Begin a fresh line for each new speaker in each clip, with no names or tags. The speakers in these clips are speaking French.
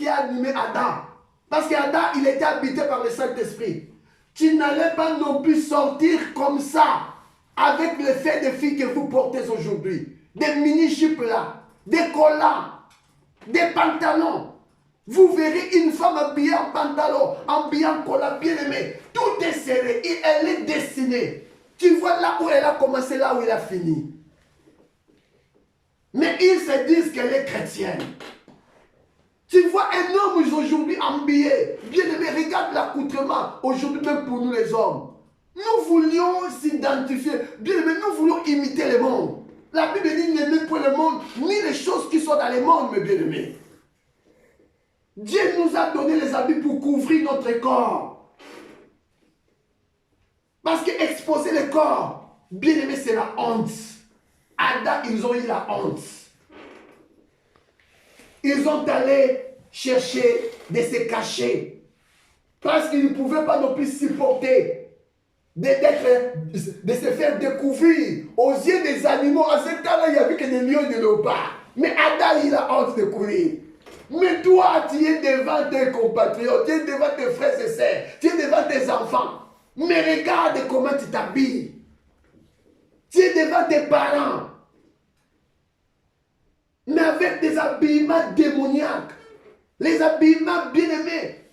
qui a animé Adam. Parce qu'Adam, il était habité par le Saint-Esprit. Tu n'allais pas non plus sortir comme ça, avec le fait de filles que vous portez aujourd'hui. Des mini-jupes là, des collants, des pantalons. Vous verrez une femme habillée en pantalon, habillée en collant, bien aimée. Tout est serré et elle est destinée. Tu vois là où elle a commencé, là où elle a fini. Mais ils se disent qu'elle est chrétienne. Tu vois un homme aujourd'hui habillé, bien aimé, regarde l'accoutrement, aujourd'hui même pour nous les hommes. Nous voulions s'identifier, bien aimé, nous voulions imiter le monde. La Bible dit n'aimez pas le monde, ni les choses qui sont dans le monde, mes bien-aimés. Dieu nous a donné les habits pour couvrir notre corps. Parce qu'exposer le corps, bien aimé, c'est la honte. Adam, ils ont eu la honte. Ils ont allé chercher de se cacher. Parce qu'ils ne pouvaient pas non plus supporter de se faire découvrir aux yeux des animaux. À ce temps-là, il n'y avait que des lions et des léopards. Mais Adam, il a honte de courir. Mais toi, tu es devant tes compatriotes, tu es devant tes frères et sœurs, tu es devant tes enfants. Mais regarde comment tu t'habilles. Tu es devant tes parents. Mais avec des habillements démoniaques. Les habillements bien-aimés.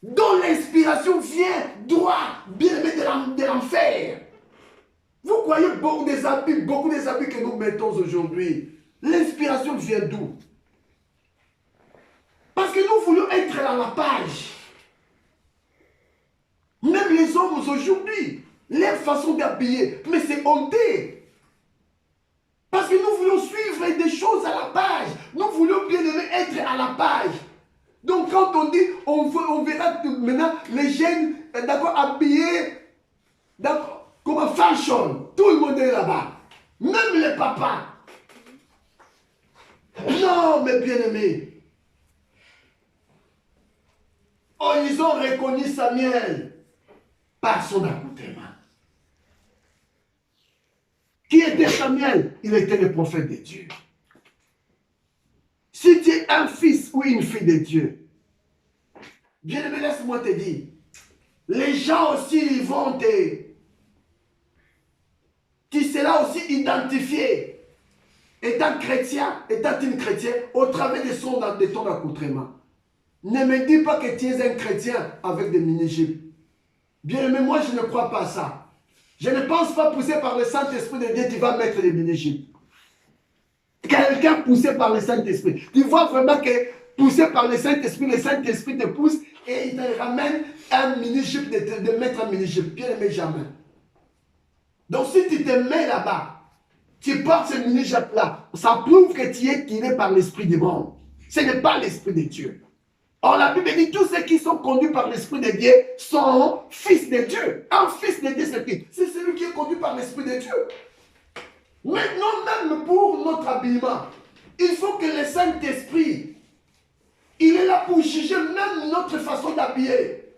Dont l'inspiration vient droit, bien-aimé, de l'enfer. Vous croyez beaucoup des habits que nous mettons aujourd'hui. L'inspiration vient d'où? Parce que nous voulons être à la page. Même les hommes aujourd'hui, leur façon d'habiller, mais c'est honteux. Parce que nous voulons suivre des choses à la page. Nous voulons bien aimer être à la page. Donc quand on dit, on verra maintenant les jeunes d'accord, habillés comme un fashion. Tout le monde est là-bas. Même les papas. Non, mes bien-aimés. Oh, ils ont reconnu Samuel par son accoutrement. Qui était Samuel? Il était le prophète de Dieu. Si tu es un fils ou une fille de Dieu, bien-aimé, laisse-moi te dire, les gens aussi ils vont tu seras aussi identifié étant chrétien, étant une chrétienne, au travers de ton accoutrement. Ne me dis pas que tu es un chrétien avec des mini-jupes. Bien-aimé, moi je ne crois pas à ça. Je ne pense pas poussé par le Saint-Esprit de Dieu, tu vas mettre des mini-jupes. Quelqu'un poussé par le Saint-Esprit. Tu vois vraiment que poussé par le Saint-Esprit te pousse et il te ramène un mini-jupe, de mettre un mini-jupe. Bien-aimé, jamais. Donc si tu te mets là-bas, tu portes ce mini-jupe-là, ça prouve que tu es guidé par l'Esprit du monde. Ce n'est pas l'Esprit de Dieu. Or, la Bible dit tous ceux qui sont conduits par l'Esprit de Dieu sont fils de Dieu. Un fils de Dieu, c'est qui? C'est celui qui est conduit par l'Esprit de Dieu. Maintenant, même pour notre habillement, il faut que le Saint-Esprit, il est là pour juger même notre façon d'habiller.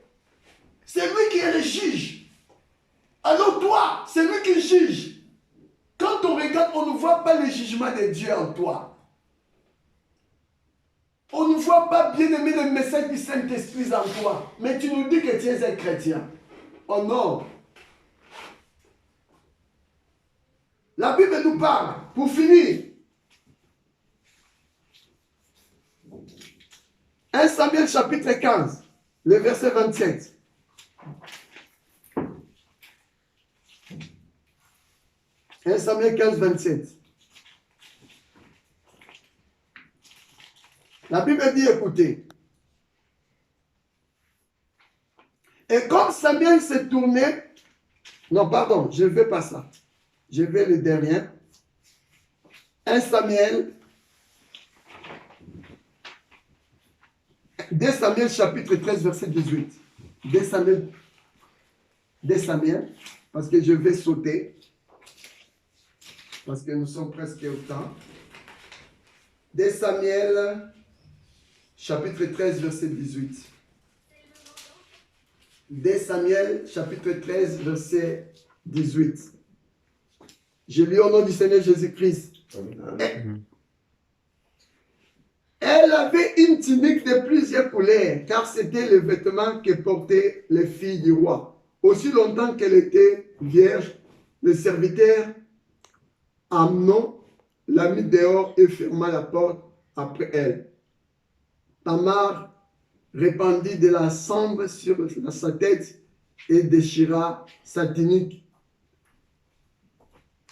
C'est lui qui est le juge. Alors toi, c'est lui qui juge. Quand on regarde, on ne voit pas le jugement de Dieu en toi. On ne voit pas bien aimer le message du Saint-Esprit en toi. Mais tu nous dis que tu es un chrétien. Oh non. La Bible nous parle, pour finir. 1 Samuel chapitre 15, le verset 27. « 1 Samuel 15, 27. La Bible dit, écoutez. Et comme Samuel s'est tourné, non, pardon, je ne veux pas ça. Je vais le dernier. 1 Samuel, 2 Samuel chapitre 13, verset 18. 2 Samuel, parce que je vais sauter. Parce que nous sommes presque au temps. 2 Samuel, chapitre 13, verset 18. 2 Samuel, chapitre 13, verset 18. Je lis au nom du Seigneur Jésus-Christ. Et Elle avait une tunique de plusieurs couleurs, car c'était le vêtement que portaient les filles du roi. Aussi longtemps qu'elle était vierge, le serviteur Amnon la mit dehors et ferma la porte après elle. Tamar répandit de la cendre sur sa tête et déchira sa tunique.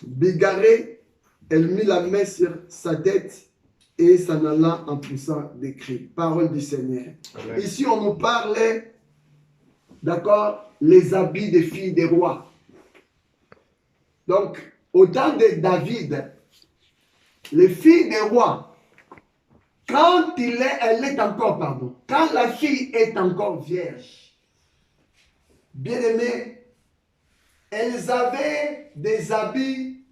Bigarrée, elle mit la main sur sa tête et s'en alla en poussant des cris. Parole du Seigneur. Amen. Ici, on nous parlait, d'accord, les habits des filles des rois. Donc, au temps de David, les filles des rois, quand quand la fille est encore vierge, bien aimée, elles avaient des habits,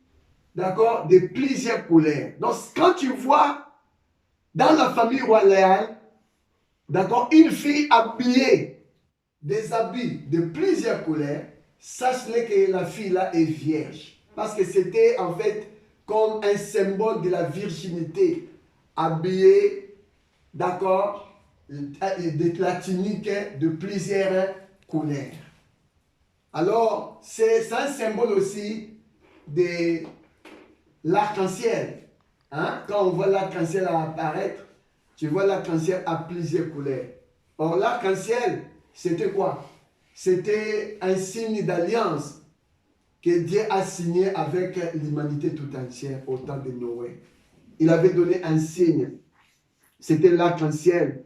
d'accord, de plusieurs couleurs. Donc, quand tu vois dans la famille royale, d'accord, une fille habillée des habits de plusieurs couleurs, sache-le que la fille là est vierge. Parce que c'était en fait comme un symbole de la virginité, habillée, d'accord, de la tunique de plusieurs couleurs. Alors, c'est un symbole aussi de l'arc-en-ciel. Hein? Quand on voit l'arc-en-ciel apparaître, tu vois l'arc-en-ciel à plusieurs couleurs. Or, l'arc-en-ciel, c'était quoi? C'était un signe d'alliance que Dieu a signé avec l'humanité tout entière au temps de Noé. Il avait donné un signe. C'était l'arc-en-ciel.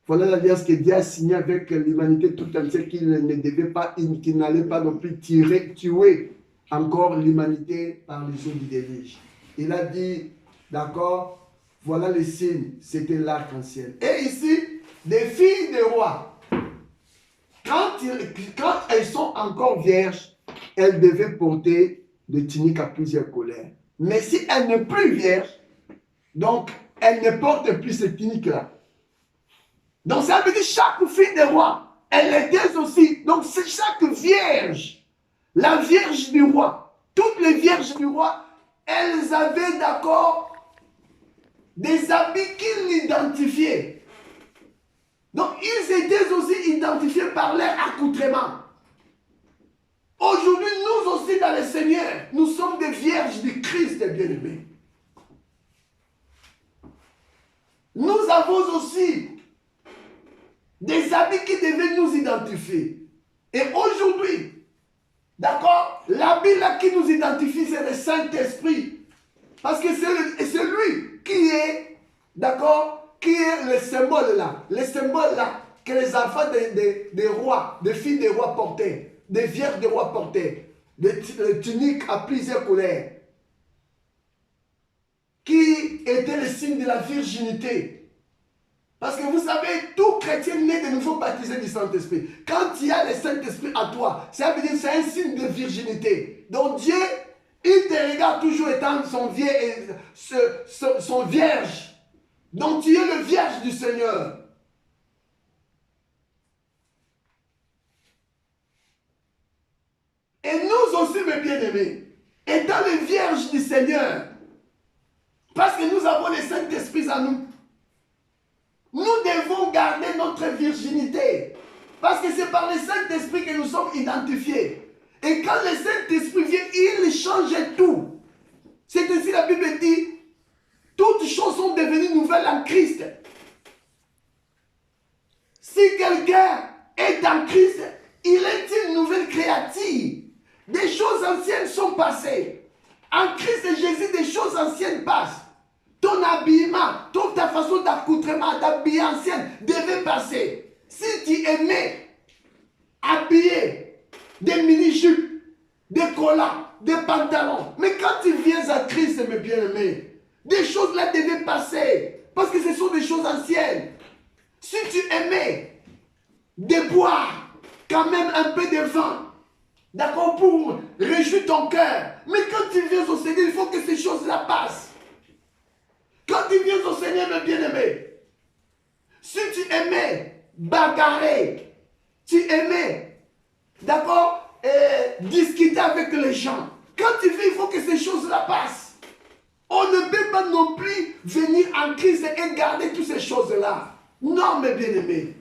Voilà l'alliance que Dieu a signée avec l'humanité tout entière, qu'il ne devait pas, qu'il n'allait pas non plus tuer encore l'humanité par les eaux du déluge. Il a dit, d'accord, voilà le signe, c'était l'arc-en-ciel. Et ici, les filles des rois, quand elles sont encore vierges, elles devaient porter des tuniques à plusieurs couleurs. Mais si elles ne sont plus vierges, donc elles ne portent plus ces tuniques-là. Donc ça veut dire chaque fille des rois, elle était aussi, donc c'est chaque vierge, la vierge du roi, toutes les vierges du roi, elles avaient d'accord des habits qui l'identifiaient. Donc ils étaient aussi identifiés par leur accoutrement. Aujourd'hui, nous aussi dans le Seigneur, nous sommes des vierges du Christ bien-aimés. Nous avons aussi des habits qui devaient nous identifier. Et aujourd'hui, d'accord, l'habit là qui nous identifie, c'est le Saint-Esprit. Parce que c'est lui qui est, d'accord, qui est le symbole là. Le symbole là que les enfants des rois, des filles des rois portaient, des vierges des rois portaient, des tuniques à plusieurs couleurs, qui était le signe de la virginité. Parce que vous savez, tout chrétien né de nouveau baptisé du Saint-Esprit, quand il y a le Saint-Esprit à toi, ça veut dire que c'est un signe de virginité. Donc Dieu, il te regarde toujours étant son vierge. Donc tu es le vierge du Seigneur. Et nous aussi, mes bien-aimés, étant les vierges du Seigneur, parce que nous avons le Saint-Esprit en nous, nous devons garder notre virginité. Parce que c'est par le Saint-Esprit que nous sommes identifiés. Et quand le Saint-Esprit vient, il change tout. C'est ainsi la Bible dit, toutes choses sont devenues nouvelles en Christ. Si quelqu'un est en Christ, il est une nouvelle créature. Des choses anciennes sont passées. En Christ Jésus, des choses anciennes passent. Ton habillement, toute ta façon d'accoutrement, d'habiller ancienne devait passer. Si tu aimais habiller des mini-jupes, des collants, des pantalons, mais quand tu viens à Christ, mes bien-aimés, des choses là devaient passer. Parce que ce sont des choses anciennes. Si tu aimais de boire quand même un peu de vin, d'accord, pour réjouir ton cœur, mais quand tu viens au Seigneur, il faut que ces choses-là passent. Quand tu viens au Seigneur, mes bien-aimés, si tu aimais bagarrer, tu aimais, d'accord, discuter avec les gens, quand tu viens, il faut que ces choses-là passent. On ne peut pas non plus venir en Christ et garder toutes ces choses-là. Non, mes bien-aimés.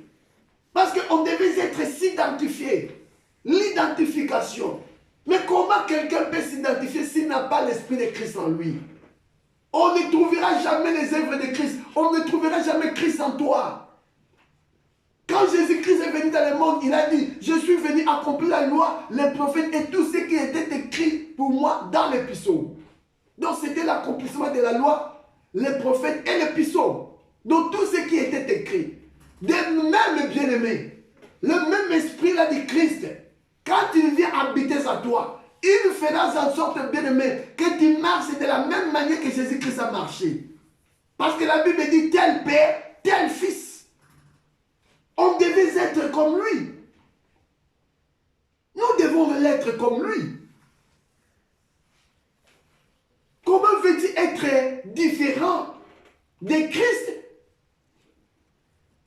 Parce qu'on devait être s'identifier. L'identification. Mais comment quelqu'un peut s'identifier s'il n'a pas l'esprit de Christ en lui? On ne trouvera jamais les œuvres de Christ. On ne trouvera jamais Christ en toi. Quand Jésus-Christ est venu dans le monde, il a dit, je suis venu accomplir la loi, les prophètes et tout ce qui était écrit pour moi dans les psaumes. Donc c'était l'accomplissement de la loi, les prophètes et les psaumes. Donc tout ce qui était écrit. De même, bien-aimé, le même esprit là du Christ, quand il vient habiter à toi, il fera en sorte, bien-aimé, que tu marches de la même manière que Jésus-Christ a marché. Parce que la Bible dit, tel père, tel fils. On devait être comme lui. Nous devons l'être comme lui. Comment veux-tu être différent de Christ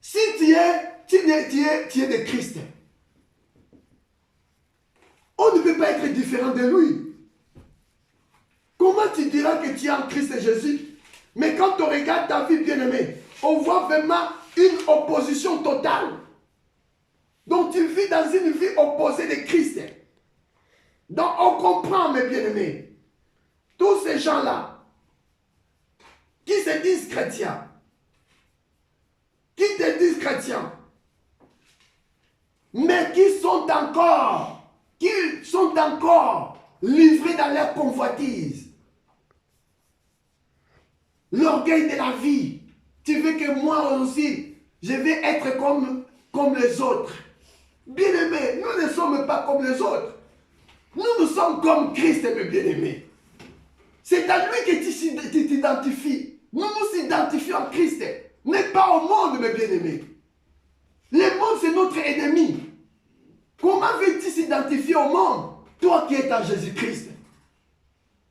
si tu es de Christ? On ne peut pas être différent de lui. Comment tu diras que tu es en Christ Jésus? Mais quand on regarde ta vie bien-aimée, on voit vraiment une opposition totale. Donc tu vis dans une vie opposée de Christ. Donc on comprend, mes bien-aimés, tous ces gens-là qui se disent chrétiens, qui te disent chrétiens, mais qui sont encore livrés dans leur convoitise. L'orgueil de la vie. Tu veux que moi aussi, je vais être comme les autres. Bien-aimés, nous ne sommes pas comme les autres. Nous sommes comme Christ, mes bien-aimés. C'est à lui que tu t'identifies. Nous nous identifions en Christ, mais pas au monde, mes bien-aimés. Le monde, c'est notre ennemi. Comment veux-tu s'identifier au monde, toi qui es en Jésus-Christ?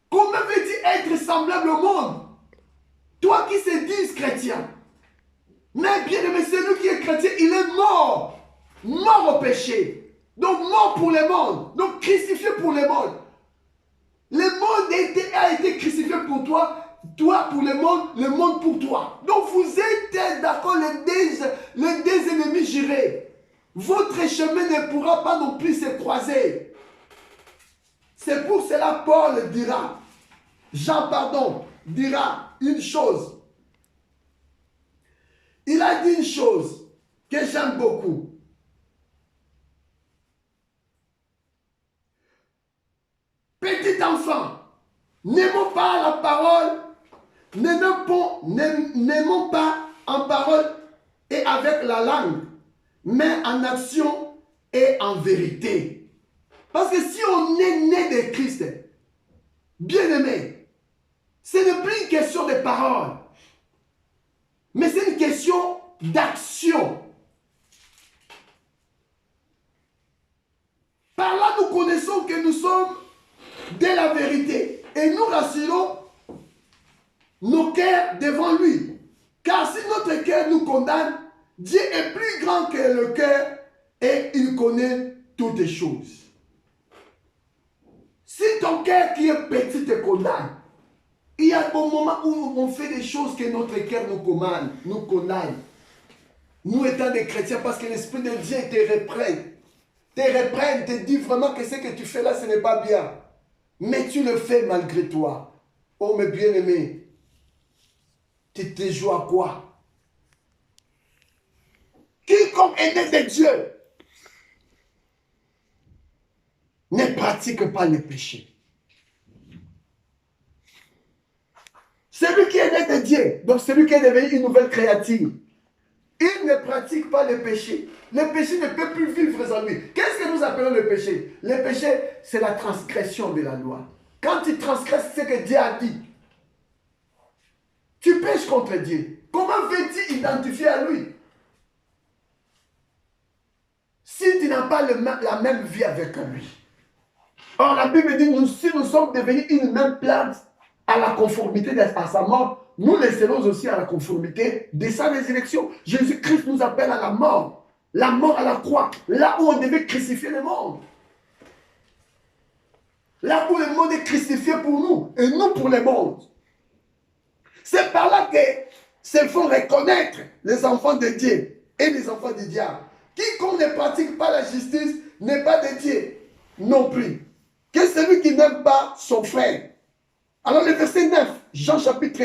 Comment veux-tu être semblable au monde, toi qui se dis chrétien? Mais bien-aimé, celui qui est chrétien, il est mort. Mort au péché. Donc mort pour le monde. Donc crucifié pour le monde. Le monde a été crucifié pour toi. Toi pour le monde pour toi. Donc vous êtes d'accord, les deux ennemis jurés. Votre chemin ne pourra pas non plus se croiser. C'est pour cela Paul dira, Jean dira une chose. Il a dit une chose que j'aime beaucoup. Petit enfant, n'aimons pas la parole, n'aimons pas en parole et avec la langue, mais en action et en vérité. Parce que si on est né de Christ, bien-aimé, ce n'est plus une question de parole, mais c'est une question d'action. Par là, nous connaissons que nous sommes de la vérité et nous rassurons nos cœurs devant lui. Car si notre cœur nous condamne, Dieu est plus grand que le cœur et il connaît toutes les choses. Si ton cœur qui est petit te condamne, il y a un moment où on fait des choses que notre cœur nous condamne. Nous étant des chrétiens, parce que l'Esprit de Dieu te reprenne, te dit vraiment que ce que tu fais là, ce n'est pas bien. Mais tu le fais malgré toi. Oh, mes bien-aimés, tu te joues à quoi? Quiconque est né de Dieu ne pratique pas le péché. Celui qui est né de Dieu, donc celui qui est devenu une nouvelle créature, il ne pratique pas le péché. Le péché ne peut plus vivre en lui. Qu'est-ce que nous appelons le péché? Le péché, c'est la transgression de la loi. Quand tu transgresses ce que Dieu a dit, tu pêches contre Dieu. Comment veux-tu identifier à lui? Si tu n'as pas la même vie avec lui. Or, la Bible dit, si nous sommes devenus une même plante à la conformité à sa mort, nous les serons aussi à la conformité de sa résurrection. Jésus-Christ nous appelle à la mort à la croix, là où on devait crucifier le monde. Là où le monde est crucifié pour nous, et nous pour le monde. C'est par là que se font reconnaître les enfants de Dieu et les enfants du diable. Quiconque ne pratique pas la justice n'est pas de Dieu non plus. Que celui qui n'aime pas son frère. Alors le verset 9, Jean chapitre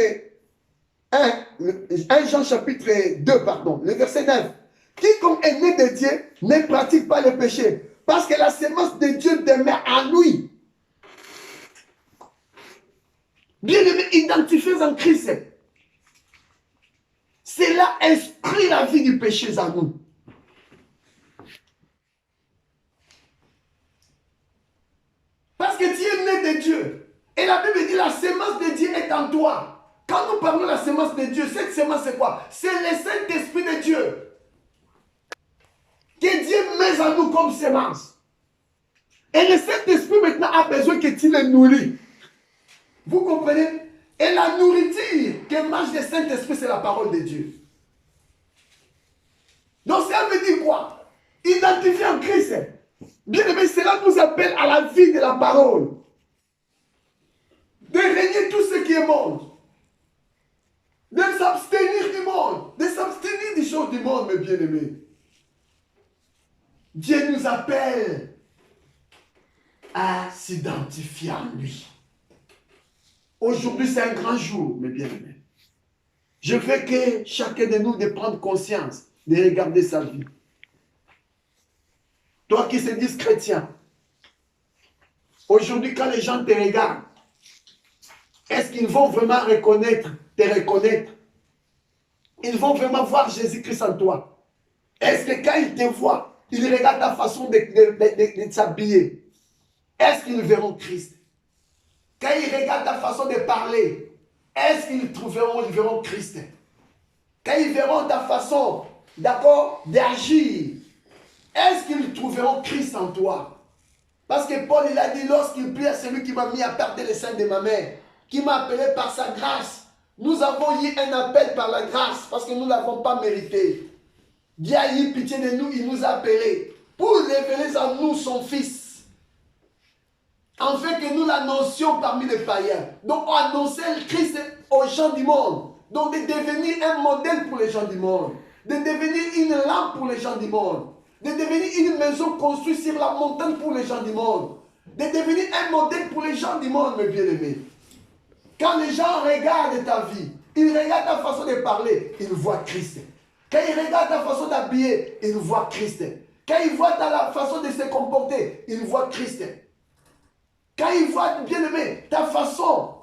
1 Jean chapitre 2, pardon, le verset 9. Quiconque est né de Dieu ne pratique pas le péché, parce que la sémence de Dieu demeure en lui. Bien-aimé, identifiez en Christ. Cela inscrit la vie du péché en nous. Parce que tu es né de Dieu. Et la Bible dit la sémence de Dieu est en toi. Quand nous parlons de la sémence de Dieu, cette sémence c'est quoi? C'est le Saint-Esprit de Dieu. Que Dieu met en nous comme sémence. Et le Saint-Esprit maintenant a besoin que tu le nourris. Vous comprenez? Et la nourriture que mange le Saint-Esprit, c'est la parole de Dieu. Donc ça veut dire quoi? Identifier en Christ. Bien aimé, cela nous appelle à la vie de la parole. De régner tout ce qui est monde. De s'abstenir du monde. De s'abstenir des choses du monde, mes bien-aimés. Dieu nous appelle à s'identifier en lui. Aujourd'hui, c'est un grand jour, mes bien-aimés. Je veux que chacun de nous de prendre conscience, de regarder sa vie. Toi qui se dis chrétien, aujourd'hui, quand les gens te regardent, est-ce qu'ils vont vraiment te reconnaître? Ils vont vraiment voir Jésus-Christ en toi. Est-ce que quand ils te voient, ils regardent ta façon de s'habiller? Est-ce qu'ils verront Christ? Quand ils regardent ta façon de parler, est-ce qu'ils verront Christ? Quand ils verront ta façon, d'accord, d'agir, est-ce qu'ils trouveront Christ en toi? Parce que Paul, il a dit, lorsqu'il prie à celui qui m'a mis à perdre les seins de ma mère, qui m'a appelé par sa grâce, nous avons eu un appel par la grâce, parce que nous ne l'avons pas mérité. Dieu a eu pitié de nous, il nous a appelés, pour révéler en nous son Fils. Afin que nous l'annoncions parmi les païens. Donc, annoncer le Christ aux gens du monde. Donc, de devenir un modèle pour les gens du monde. De devenir une lampe pour les gens du monde. De devenir une maison construite sur la montagne pour les gens du monde. De devenir un modèle pour les gens du monde, mes bien-aimés. Quand les gens regardent ta vie, ils regardent ta façon de parler, ils voient Christ. Quand ils regardent ta façon d'habiller, ils voient Christ. Quand ils voient ta façon de se comporter, ils voient Christ. Quand ils voient, bien-aimé, ta façon,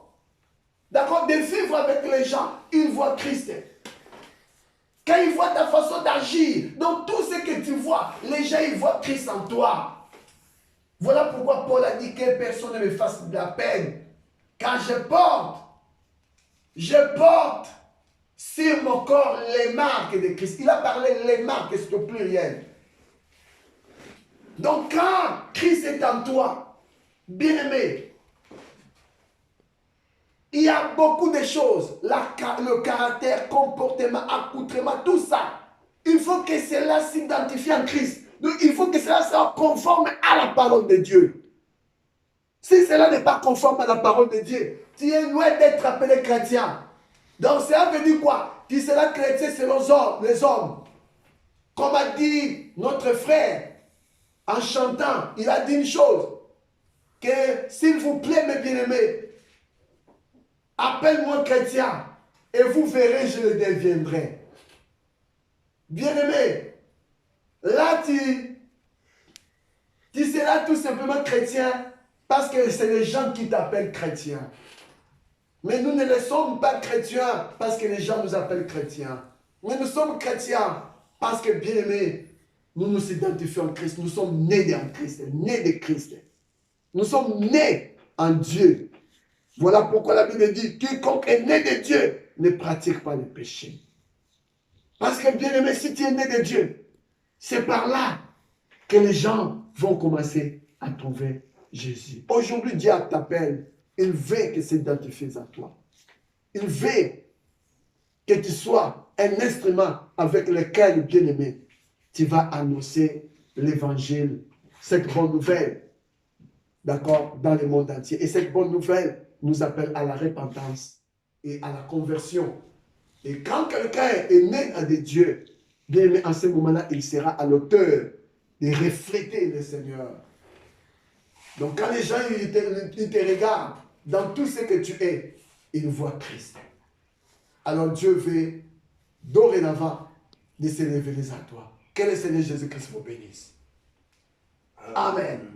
d'accord, de vivre avec les gens, ils voient Christ. Quand ils voient ta façon d'agir, donc tout ce que tu vois, les gens, ils voient Christ en toi. Voilà pourquoi Paul a dit que personne ne me fasse de la peine. Quand je porte sur mon corps les marques de Christ. Il a parlé les marques, c'est au pluriel. Donc quand Christ est en toi, bien-aimé, il y a beaucoup de choses, le caractère, comportement, accoutrement, tout ça. Il faut que cela s'identifie en Christ. Donc il faut que cela soit conforme à la parole de Dieu. Si cela n'est pas conforme à la parole de Dieu, tu es loin d'être appelé chrétien. Donc cela veut dire quoi? Tu seras chrétien selon les hommes. Comme a dit notre frère, en chantant, il a dit une chose, que s'il vous plaît mes bien-aimés, appelle-moi chrétien et vous verrez, je le deviendrai. Bien-aimé, là tu seras tout simplement chrétien parce que c'est les gens qui t'appellent chrétien. Mais nous ne le sommes pas chrétiens parce que les gens nous appellent chrétiens. Mais nous sommes chrétiens parce que, bien-aimés, nous nous identifions en Christ. Nous sommes nés en Christ, nés de Christ. Nous sommes nés en Dieu. Voilà pourquoi la Bible dit, quiconque est né de Dieu ne pratique pas le péché. Parce que, bien-aimé, si tu es né de Dieu, c'est par là que les gens vont commencer à trouver Jésus. Aujourd'hui, Dieu t'appelle. Il veut que s'identifies à toi. Il veut que tu sois un instrument avec lequel, bien-aimé, tu vas annoncer l'évangile, cette bonne nouvelle, d'accord, dans le monde entier. Et cette bonne nouvelle nous appelle à la repentance et à la conversion. Et quand quelqu'un est né à des dieux, bien aimé, en ce moment-là, il sera à l'auteur de refléter le Seigneur. Donc quand les gens ils te regardent dans tout ce que tu es, ils voient Christ. Alors Dieu veut dorénavant de se révéler à toi. Que le Seigneur Jésus-Christ vous bénisse. Amen.